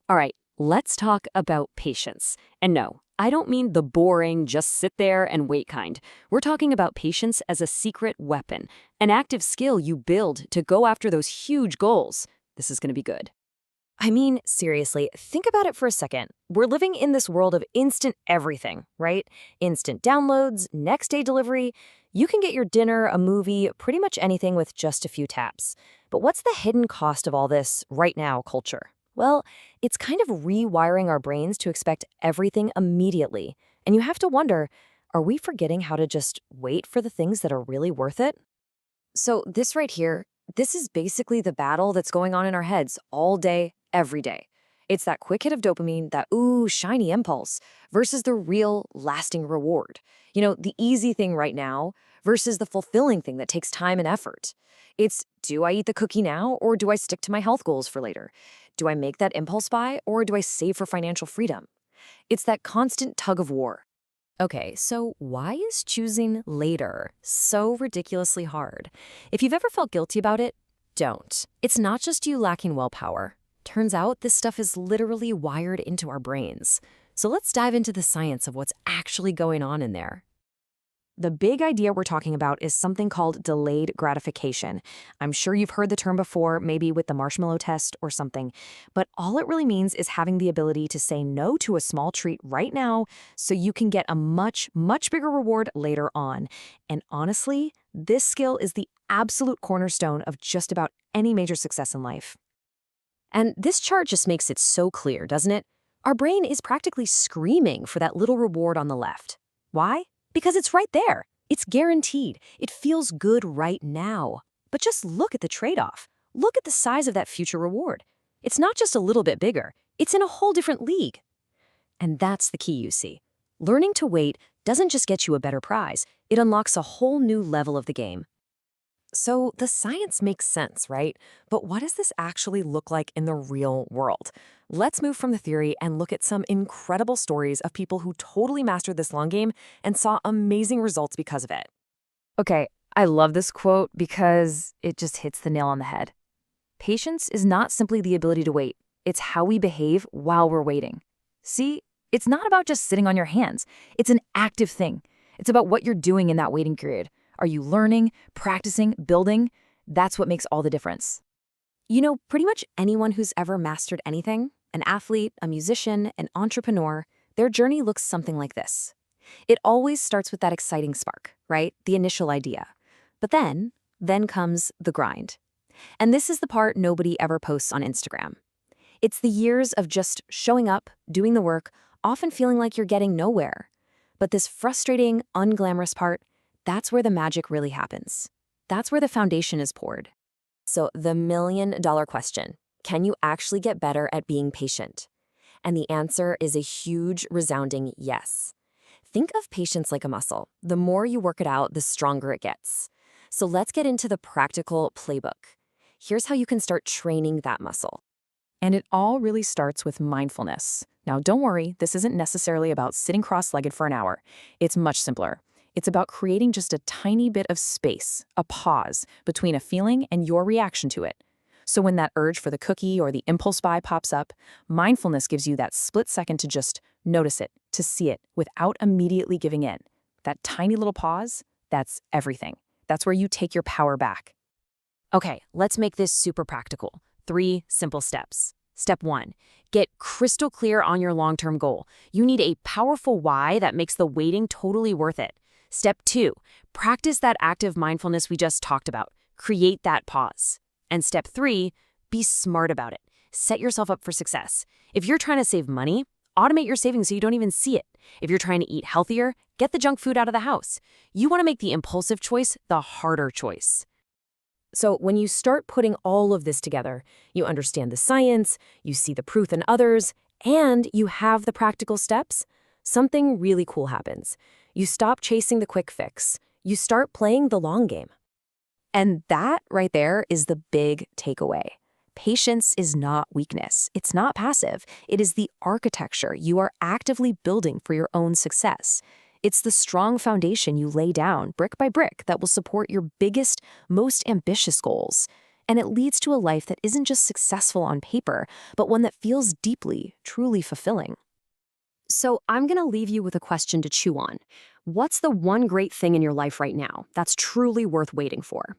All right, let's talk about patience. And no, I don't mean the boring, just sit there and wait kind. We're talking about patience as a secret weapon, an active skill you build to go after those huge goals. This is going to be good. I mean, seriously, think about it for a second. We're living in this world of instant everything, right? Instant downloads, next day delivery. You can get your dinner, a movie, pretty much anything with just a few taps. But what's the hidden cost of all this right now culture? Well, it's kind of rewiring our brains to expect everything immediately. And you have to wonder, are we forgetting how to just wait for the things that are really worth it? So, this right here, this is basically the battle that's going on in our heads all day, every day. It's that quick hit of dopamine, that ooh, shiny impulse, versus the real, lasting reward. The easy thing right now versus the fulfilling thing that takes time and effort. It's, do I eat the cookie now or do I stick to my health goals for later? Do I make that impulse buy or do I save for financial freedom? It's that constant tug of war. Okay, so why is choosing later so ridiculously hard? If you've ever felt guilty about it, don't. It's not just you lacking willpower. Turns out this stuff is literally wired into our brains. So let's dive into the science of what's actually going on in there. The big idea we're talking about is something called delayed gratification. I'm sure you've heard the term before, maybe with the marshmallow test or something, but all it really means is having the ability to say no to a small treat right now so you can get a much, much bigger reward later on. And honestly, this skill is the absolute cornerstone of just about any major success in life. And this chart just makes it so clear, doesn't it? Our brain is practically screaming for that little reward on the left. Why? Because it's right there. It's guaranteed. It feels good right now. But just look at the trade-off. Look at the size of that future reward. It's not just a little bit bigger. It's in a whole different league. And that's the key, you see. Learning to wait doesn't just get you a better prize. It unlocks a whole new level of the game. So the science makes sense, right? But what does this actually look like in the real world? Let's move from the theory and look at some incredible stories of people who totally mastered this long game and saw amazing results because of it. Okay, I love this quote because it just hits the nail on the head. Patience is not simply the ability to wait. It's how we behave while we're waiting. See, it's not about just sitting on your hands. It's an active thing. It's about what you're doing in that waiting period. Are you learning, practicing, building? That's what makes all the difference. Pretty much anyone who's ever mastered anything, an athlete, a musician, an entrepreneur, their journey looks something like this. It always starts with that exciting spark, right? The initial idea. But then comes the grind. And this is the part nobody ever posts on Instagram. It's the years of just showing up, doing the work, often feeling like you're getting nowhere. But this frustrating, unglamorous part, that's where the magic really happens. That's where the foundation is poured. So the million-dollar question, can you actually get better at being patient? And the answer is a huge, resounding yes. Think of patience like a muscle. The more you work it out, the stronger it gets. So let's get into the practical playbook. Here's how you can start training that muscle. And it all really starts with mindfulness. Now, don't worry, this isn't necessarily about sitting cross-legged for an hour. It's much simpler. It's about creating just a tiny bit of space, a pause, between a feeling and your reaction to it. So when that urge for the cookie or the impulse buy pops up, mindfulness gives you that split second to just notice it, to see it, without immediately giving in. That tiny little pause, that's everything. That's where you take your power back. Okay, let's make this super practical. 3 simple steps. Step 1, get crystal clear on your long-term goal. You need a powerful why that makes the waiting totally worth it. Step 2, practice that active mindfulness we just talked about. Create that pause. And step 3, be smart about it. Set yourself up for success. If you're trying to save money, automate your savings so you don't even see it. If you're trying to eat healthier, get the junk food out of the house. You want to make the impulsive choice the harder choice. So when you start putting all of this together, you understand the science, you see the proof in others, and you have the practical steps, something really cool happens. You stop chasing the quick fix. You start playing the long game. And that right there is the big takeaway. Patience is not weakness. It's not passive. It is the architecture you are actively building for your own success. It's the strong foundation you lay down brick by brick that will support your biggest, most ambitious goals. And it leads to a life that isn't just successful on paper, but one that feels deeply, truly fulfilling. So I'm going to leave you with a question to chew on. What's the one great thing in your life right now that's truly worth waiting for?